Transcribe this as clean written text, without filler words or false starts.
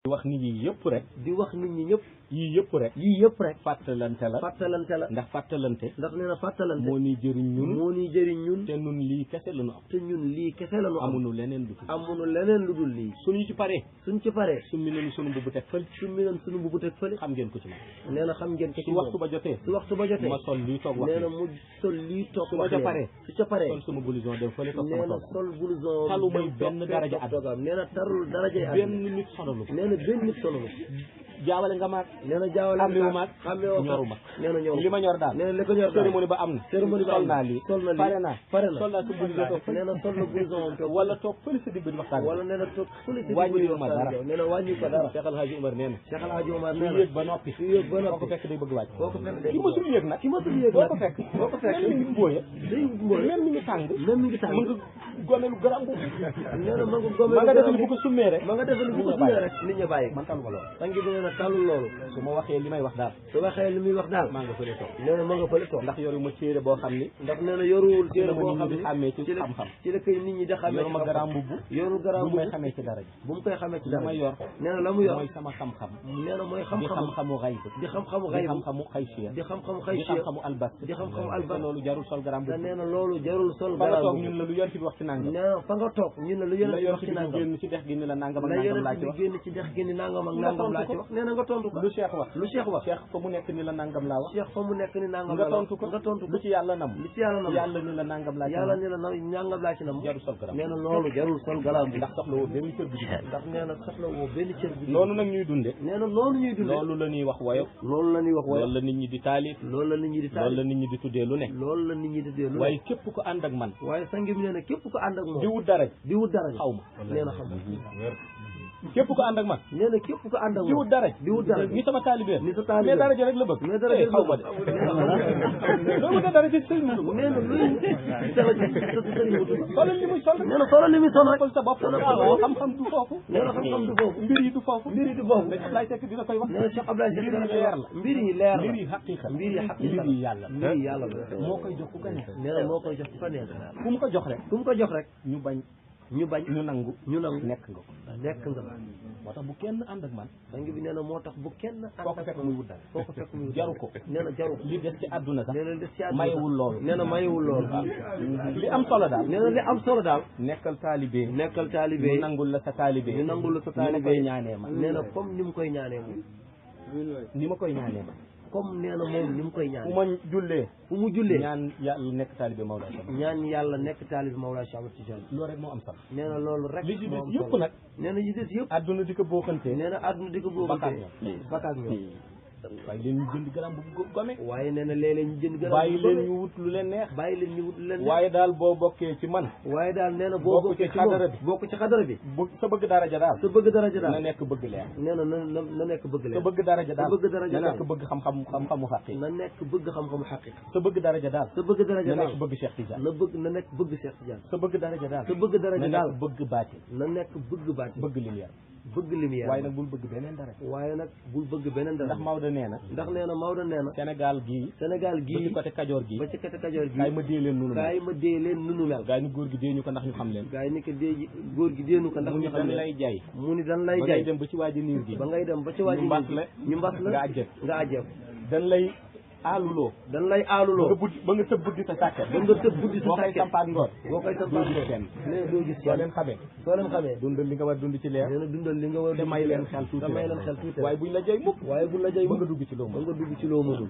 di wax nit ñi yëpp rek. di wax nit ñi ñëpp. yii yëpp rek. yii yëpp rek. fàttalante la. fàttalante la. ndax fàttalante. ndax nee na fàttalante. moo ñuy jëriñ ñun. moo ñuy jëriñ ñun. te ñun lii kese la ñu am. te ñun lii kese la ñu am. amuñu leneen lu dul. amuñu leneen lu dul lii. suñu ci paree. suñ ci paree. summi nañu sunu mbubu teg fële. summi nañu sunu mbubu teg fële. xam ngeen ko ci moom. nee na xam ngeen ko ci su moom. waxtu ba jotee. su waxtu ba jotee. ma sol lii toog wax. nee na mu sol lii toog su wax. ma ca paree. su ca paree. sol sama blouson dem fële toog nee sama na toog. sol blouson. talu may benn daraja at. nee na tarul daraja at. benn nit solalu ko. nee na benn nit solalu. jaawale nga maag. nee na jaawale xàmmewu maag. xàmmewu ñoru mag. nee na ñoru li ma ñor daal. nee na li ko ñor daal cérémonie ba am na. cérémonie ba am sol naa lii. sol na lii pare naa. pare na sol naa sa blouson toog nee na sol na blouson moom toog. wala toog fële sa digg di waxtaan. wala nee na toog fële sa digg wàññiwu ma dara. nee na wàññi ko dara. Cheikh El Hadji Omar nee na. Cheikh El Hadji Omar nee su na. yéeg ba noppi. su yéeg ba boo noppi. ko fekk day bëgg wàcc. boo ko fekk day ki mësul yéeg nag. ki mësul yéeg boo nag. ko fekk. boo ko fekk même mi ngi mbooya. day mbooy. même mi ngi tàng. même mi ngi tàng. mën nga gome lu garaam boobu. nee na ma nga gome ma nga def ni bu ko summee rek. ma nga def ni bu ko summee rek. nit ña bàyyi. man talu ma loolu. sangi bi nee na talul loolu. su ma waxee li may wax daal. su waxee li muy wax daal. maa nga fële toog. nee na ma nga fële toog. ndax yoru ma téere boo xam ni. ndax nee na yoruwul téere boo xam di xàmmee ci la xam-xam. ci la koy nit ñi di xàmmee yoru ma garaam mbubb. yoru garaam bu may xamee ci dara ji. bu mu koy xamee ci la dara ma yor. nee na la mu yor mooy sama xam-xam. nee na mooy di xam-xam xam-xamu xayb. di xam-xamu di xayb xam-xamu xaysiya. di xam-xamu di xaysiya xam-xamu albas. di xam-xamu albas. te loolu jarul sol garaam te mbubb. nee na loolu jarul sol fa nga garaam toog mbubb. ñun la lu yor ci wax ci nangam. nee na fa nga toog ñun la lu la yonent yor wax ci ci nangam. génn ci dex gi ni la nangam ak la nangam laa yonent ci wax. bi génn ci dex gi ni nangam ak nga nangam laa ci tontu ko. wax. nee na nga tontu ko. lu Cheikh wax. lu Cheikh wax. Cheikh fa mu nekk ni la nangam laa wax. Cheikh fa mu nekk ni nangam nga la tontu ko. nga tontu ko. lu ci yàlla nam. lu ci yàlla nam. yàlla ni la nangam laa ci yàlla nam. ni la nangam laa ci nam. jarul sol garaam. nee na loolu jarul sol garaam bi. ndax soxla woo benn cër bu di ndax nee na soxla woo benn cër bi. loolu nag ñuy dunde. nee na loolu ñuy dundee. loolu la ñuy wax woyof. loolu la ñuy wax woyof. loolu la nit ñi di taalif. loolu la nit ñi di taal. loolu la nit ñi di tuddee lu ne. loolu la nit ñi di dee lu waaye képp ko ànd ak man. waaye sangi bi nee na képp ko ànd ak moom. di wut dara di wut dara xaw ma. nee na xam képp ko ànd ak man. nee na képp ko ànd ak moom. di wut dara di wut dara ni sama taalibe. ni sa taalibe. mais dara ja rek la bëgg. mais dara ja rek la xaw ma de. loolu wut dara ci sëriñ Mudu. nee na luy dara ci sëriñ Mudu. xoolal li muy sol rek. nee na xoolal li muy sol rek. xool sa bopp. waaw xam-xam du foofu. nee na xam-xam du foofu. mbir yi du foofu. mbir yi du foofu. mais Ablaye Seck dina koy wax. nee na Cheikh Ablaye Seck mbir yi leer la. mbir yi leer la. mbir yi xaqiqa. mbir yi xaqiqa. mbir yi yàlla. mbir yi yàlla la. moo koy jox ku ko neex. nee na moo koy jox ku ko neex. ku mu ko jox rek. ku mu ko jox rek. ñu bañ. ñu bañ. ñu nangu. ñu nangu. nekk nga ko. nekk nga moo tax bu kenn ànd ak man. sangi bi nee na moo tax bu kenn ànd foo ko fekk muy wut dara. foo ko fekk muy wut jaru ko. nee na jaru ko. li des ci àdduna sax. nee na li des ci àdduna mayewul loolu. nee na mayewul loolu. li am solo daal. nee na li am solo daal. nekkal taalibe. nekkal taalibe. ñu nangul la sa taalibe. ñu nangul la sa ni ma taalibe. koy ñaanee ma. nee na comme ni mu koy ñaanee moom. ni ma koy ñaanee ma. comme nee na moom ni mu koy fu ñaanee. ma jullee. fu mu jullee. ñaan yàlla nekk taalibe Mawlaa Cheikh. ñaan yàlla nekk taalibe Mawlaa Cheikh Ahmad Tidiane. loolu rek moo am solo. nee na loolu rek. li ci moo am des yëpp solo. nag. nee na yi des yëpp. àdduna di ko bookantee. nee na àdduna di ko boobu. Bakkaak ñoom. bakkaak ñoom. waaye leen ñu jënd garaam bu gome. waaye nee na léeg-léeg ñu jënd gën a. bàyyi leen ñu wut lu leen neex. bàyyi leen ñu wut leen. waaye daal boo bokkee ci man. waaye daal nee na boo bokk bokkee ci xadara bi. bokk ci xadara bi. bu sa bëgg daraja daal. sa bëgg daraja na daal. nekk bëgg leer. nee na na nekk bëgg sa leen. bëgg daraja daal. sa bëgg daraja na daal. nekk bëgg xam-xamu xaqi. na nekk bëgg xam-xamu xaqiqa. sa bëgg daraja daal. sa bëgg daraja na daal. nekk bëgg Cheikh Tidiane. na nekk bëgg Cheikh Tidiane. sa bëgg daraja daal. sa bëgg daraja na daal. nekk bëgg baati. na nekk bëgg baat. bëgg lumière. bëgg lumière. waaye nag bul bëgg beneen daraja. waaye nag bul bëgg beneen dara. ndax Maodo nee na. ndax nee na Maodo nee na. Sénégal gii. Sénégal ba ci gii. côté Kajoor gii. ba ci côté Kajoor gii. kaay ma dee leen nunu kaay mel. ma dee leen nunu mel. gaa yi ni góor gi dee ñu ko ndax ñu xam leen. gaa yi ni ko dee góor gi déenu ko ndax mu ñu ni xam dañ ne. lay jay. mu ni dan lay ba ngay jay. dem ba ci waaji niir gi. ba ngay dem ba ci waa ji. ñu mbas la. ñu mbas la. nga àjjee. nga àjjee. dañ lay aaluloo. dan lay aaluloo. ba nga tëb buddi sa sàkket. ba nga tëb buddi sa boo koy sàkket. sampaat ngoor. boo koy doo sampaat gis kenn. nee doo gis soo kenn. leen xamee. soo leen xamee. dundal li nga war dund ci leer. nee na dundal li nga war. te may leen xel tuuti te may leen xel tuuti. waaye buñ la jay mukk. waaye buñ la jay ba nga dugg ci loo ba mën. nga dugg ci loo mënul.